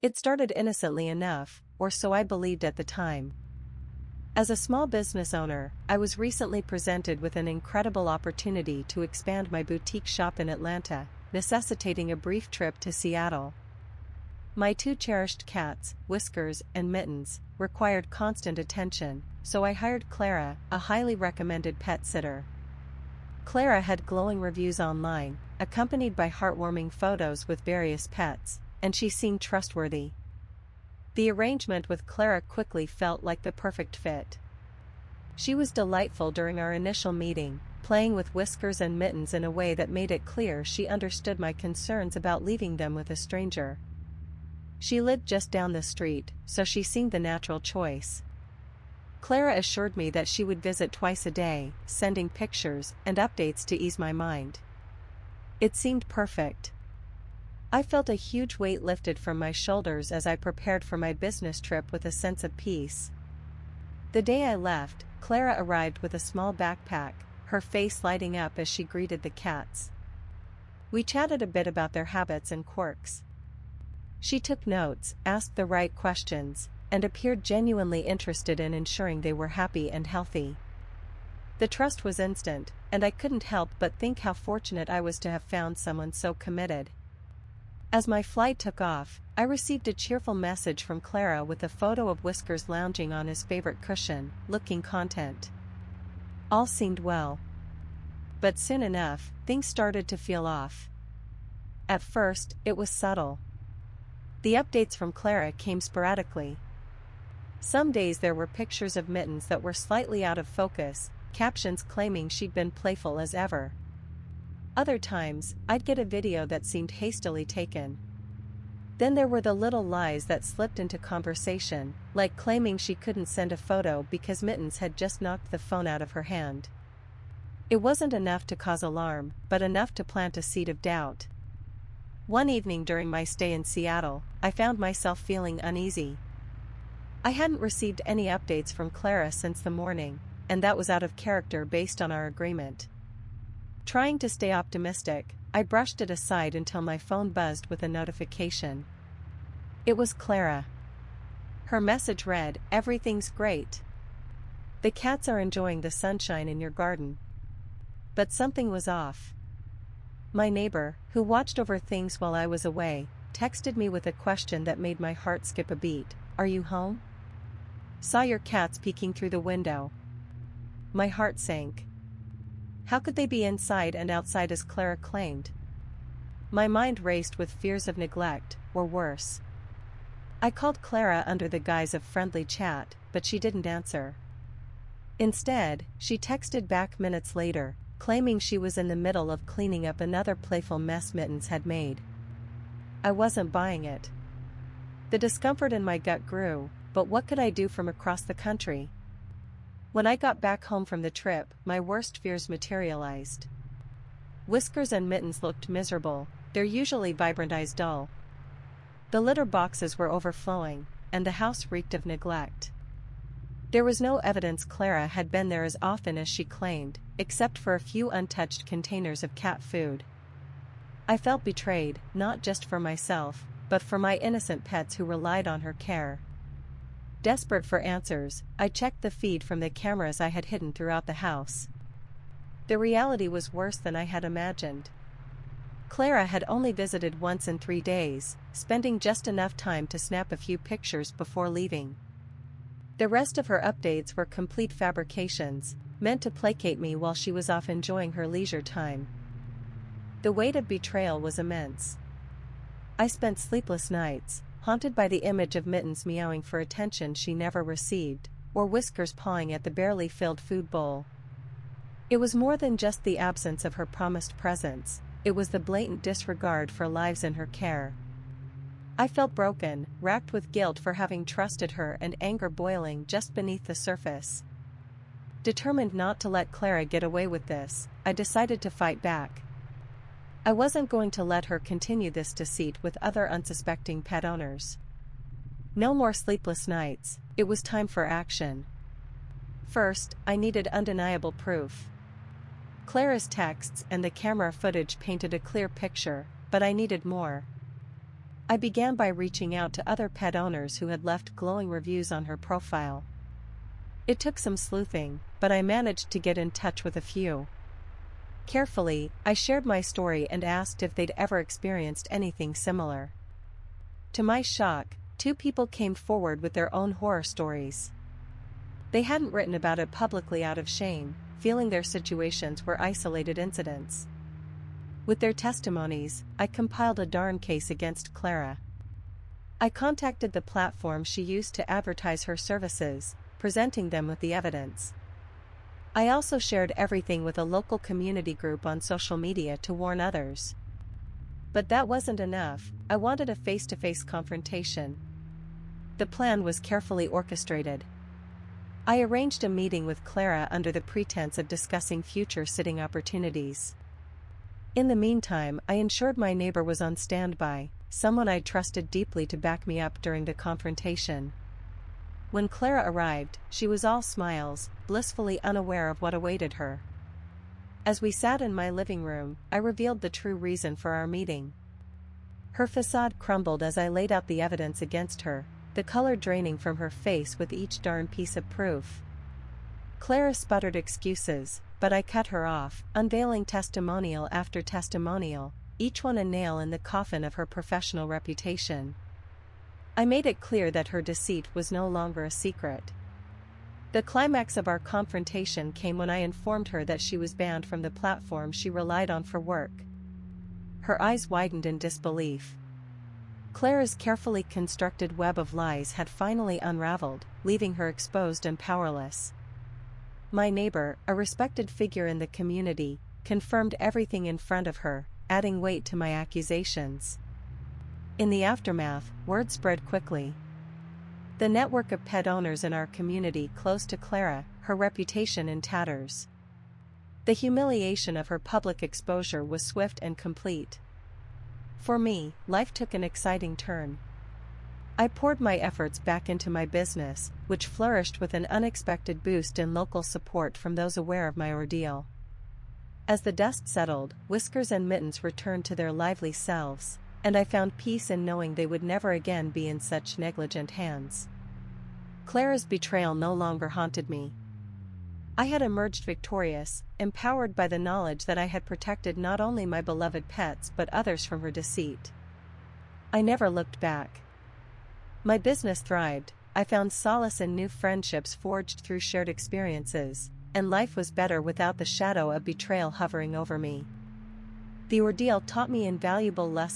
It started innocently enough, or so I believed at the time. As a small business owner, I was recently presented with an incredible opportunity to expand my boutique shop in Atlanta, necessitating a brief trip to Seattle. My two cherished cats, Whiskers and Mittens, required constant attention, so I hired Clara, a highly recommended pet sitter. Clara had glowing reviews online, accompanied by heartwarming photos with various pets, and she seemed trustworthy. The arrangement with Clara quickly felt like the perfect fit. She was delightful during our initial meeting, playing with Whiskers and Mittens in a way that made it clear she understood my concerns about leaving them with a stranger. She lived just down the street, so she seemed the natural choice. Clara assured me that she would visit twice a day, sending pictures and updates to ease my mind. It seemed perfect. I felt a huge weight lifted from my shoulders as I prepared for my business trip with a sense of peace. The day I left, Clara arrived with a small backpack, her face lighting up as she greeted the cats. We chatted a bit about their habits and quirks. She took notes, asked the right questions, and appeared genuinely interested in ensuring they were happy and healthy. The trust was instant, and I couldn't help but think how fortunate I was to have found someone so committed. As my flight took off, I received a cheerful message from Clara with a photo of Whiskers lounging on his favorite cushion, looking content. All seemed well. But soon enough, things started to feel off. At first, it was subtle. The updates from Clara came sporadically. Some days there were pictures of Mittens that were slightly out of focus, captions claiming she'd been playful as ever. Other times, I'd get a video that seemed hastily taken. Then there were the little lies that slipped into conversation, like claiming she couldn't send a photo because Mittens had just knocked the phone out of her hand. It wasn't enough to cause alarm, but enough to plant a seed of doubt. One evening during my stay in Seattle, I found myself feeling uneasy. I hadn't received any updates from Clara since the morning, and that was out of character based on our agreement. Trying to stay optimistic, I brushed it aside until my phone buzzed with a notification. It was Clara. Her message read, "Everything's great. The cats are enjoying the sunshine in your garden." But something was off. My neighbor, who watched over things while I was away, texted me with a question that made my heart skip a beat. "Are you home? Saw your cats peeking through the window." My heart sank. How could they be inside and outside as Clara claimed? My mind raced with fears of neglect, or worse. I called Clara under the guise of friendly chat, but she didn't answer. Instead, she texted back minutes later, claiming she was in the middle of cleaning up another playful mess Mittens had made. I wasn't buying it. The discomfort in my gut grew, but what could I do from across the country? When I got back home from the trip, my worst fears materialized. Whiskers and Mittens looked miserable, their usually vibrant eyes dull. The litter boxes were overflowing, and the house reeked of neglect. There was no evidence Clara had been there as often as she claimed, except for a few untouched containers of cat food. I felt betrayed, not just for myself, but for my innocent pets who relied on her care. Desperate for answers, I checked the feed from the cameras I had hidden throughout the house. The reality was worse than I had imagined. Clara had only visited once in 3 days, spending just enough time to snap a few pictures before leaving. The rest of her updates were complete fabrications, meant to placate me while she was off enjoying her leisure time. The weight of betrayal was immense. I spent sleepless nights, haunted by the image of Mittens meowing for attention she never received, or Whiskers pawing at the barely filled food bowl. It was more than just the absence of her promised presence, it was the blatant disregard for lives in her care. I felt broken, racked with guilt for having trusted her and anger boiling just beneath the surface. Determined not to let Clara get away with this, I decided to fight back. I wasn't going to let her continue this deceit with other unsuspecting pet owners. No more sleepless nights, it was time for action. First, I needed undeniable proof. Clara's texts and the camera footage painted a clear picture, but I needed more. I began by reaching out to other pet owners who had left glowing reviews on her profile. It took some sleuthing, but I managed to get in touch with a few. Carefully, I shared my story and asked if they'd ever experienced anything similar. To my shock, 2 people came forward with their own horror stories. They hadn't written about it publicly out of shame, feeling their situations were isolated incidents. With their testimonies, I compiled a darn case against Clara. I contacted the platform she used to advertise her services, presenting them with the evidence. I also shared everything with a local community group on social media to warn others. But that wasn't enough. I wanted a face-to-face confrontation. The plan was carefully orchestrated. I arranged a meeting with Clara under the pretense of discussing future sitting opportunities. In the meantime, I ensured my neighbor was on standby, someone I trusted deeply to back me up during the confrontation. When Clara arrived, she was all smiles, blissfully unaware of what awaited her. As we sat in my living room, I revealed the true reason for our meeting. Her facade crumbled as I laid out the evidence against her, the color draining from her face with each darn piece of proof. Clara sputtered excuses, but I cut her off, unveiling testimonial after testimonial, each one a nail in the coffin of her professional reputation. I made it clear that her deceit was no longer a secret. The climax of our confrontation came when I informed her that she was banned from the platform she relied on for work. Her eyes widened in disbelief. Clara's carefully constructed web of lies had finally unraveled, leaving her exposed and powerless. My neighbor, a respected figure in the community, confirmed everything in front of her, adding weight to my accusations. In the aftermath, word spread quickly. The network of pet owners in our community close to Clara, her reputation in tatters. The humiliation of her public exposure was swift and complete. For me, life took an exciting turn. I poured my efforts back into my business, which flourished with an unexpected boost in local support from those aware of my ordeal. As the dust settled, Whiskers and Mittens returned to their lively selves, and I found peace in knowing they would never again be in such negligent hands. Clara's betrayal no longer haunted me. I had emerged victorious, empowered by the knowledge that I had protected not only my beloved pets but others from her deceit. I never looked back. My business thrived, I found solace in new friendships forged through shared experiences, and life was better without the shadow of betrayal hovering over me. The ordeal taught me invaluable lessons.